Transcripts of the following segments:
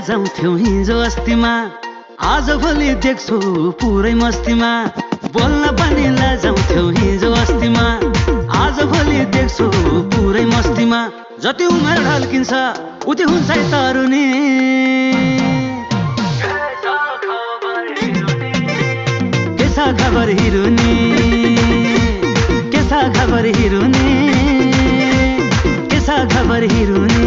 लाजाउँथ्यौ हिजो अस्तिमा, आज भोलि देख्छु पुरै मस्तीमा। बोल्न पनि लाजाउँथ्यौ हिजो अस्तिमा, आज भोलि देख्छु पुरै मस्तीमा। जति उमेर ढल्किन्छ उति हुन्छ तरुनी। के छ खबर हिरुनी, के छ खबर हिरुनी, के छ खबर हिरुनी।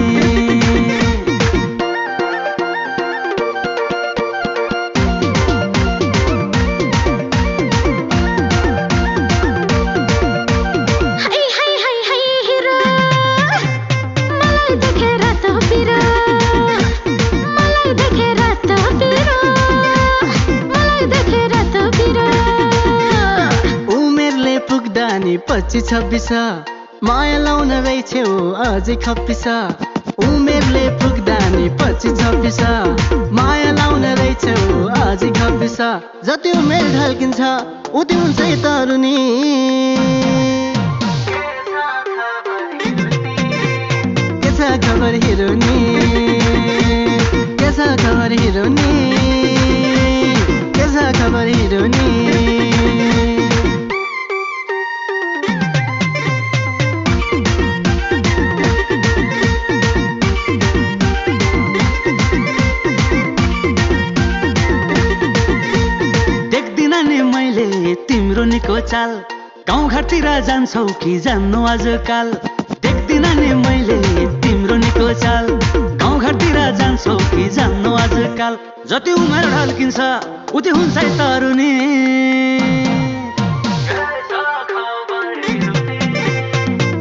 पच्चीस छब्बीस माया लाउन गइछौ अझै खप्पिस। उमेरले पुग्दानी 25-26 माया लाउन गइछौ अझै खप्पिस। जति उमेर ढल्किन्छ उति हुन्छ तरुनी। के छ खबर हिरोनी, के छ खबर हिरोनी, के छ खबर हिरोनी। तिम्रो निको चाल गाउँ घरतिर जान्छौ कि जान्नु आजकाल। देख्दिन नि मैले तिम्रो निको चाल गाउँ घरतिर जान्छौ कि जान्नु आजकाल। जति उमेर ढल्किन्छ उति हुन्छ तरुनी।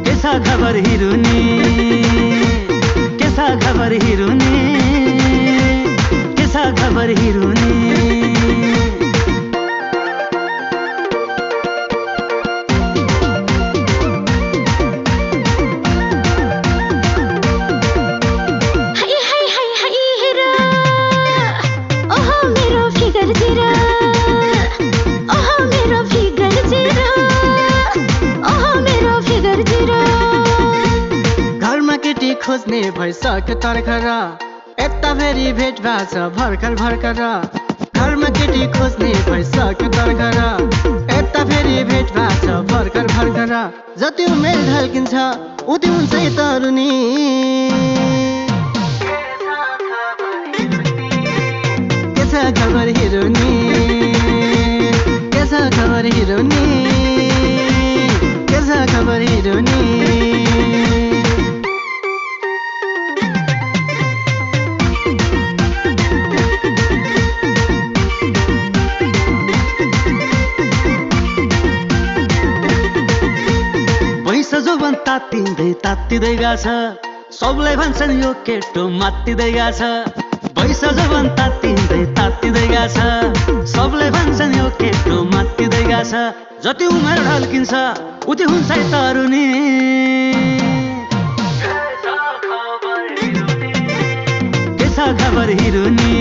के छ खबर हिरुनी, के छ खबर हिरुनी, के छ खबर हिरुनी। खोज्ने भइसक्यो तर्खर, यता फेरि भेट भएको छ भर्खर भर्खर। घरमा केटी खोज्ने भइसक्यो तर्खर, यता फेरि भेट भएको छ भर्खर भर्खर। जति उमेर ढल्किन्छ उति हुन्छ तरुनी। के छ खबर हिरोनी, के छ खबर हिरोनी, के छ खबर हिरोनी। जोबन तात्तिँदै तात्तिँदै गछ, सबलाई भन्छन् यो केटो मात्तिँदै गछ। वैस जोबन तात्तिँदै तात्तिँदै गछ, सबलाई भन्छन् यो केटो मात्तिँदै गछ। जति उमेर ढल्किन्छ उति हुन्छ तरुनी। के छ खबर हिरुनी,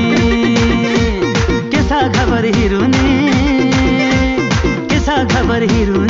के छ खबर हिरुनी, के छ खबर हिरुनी।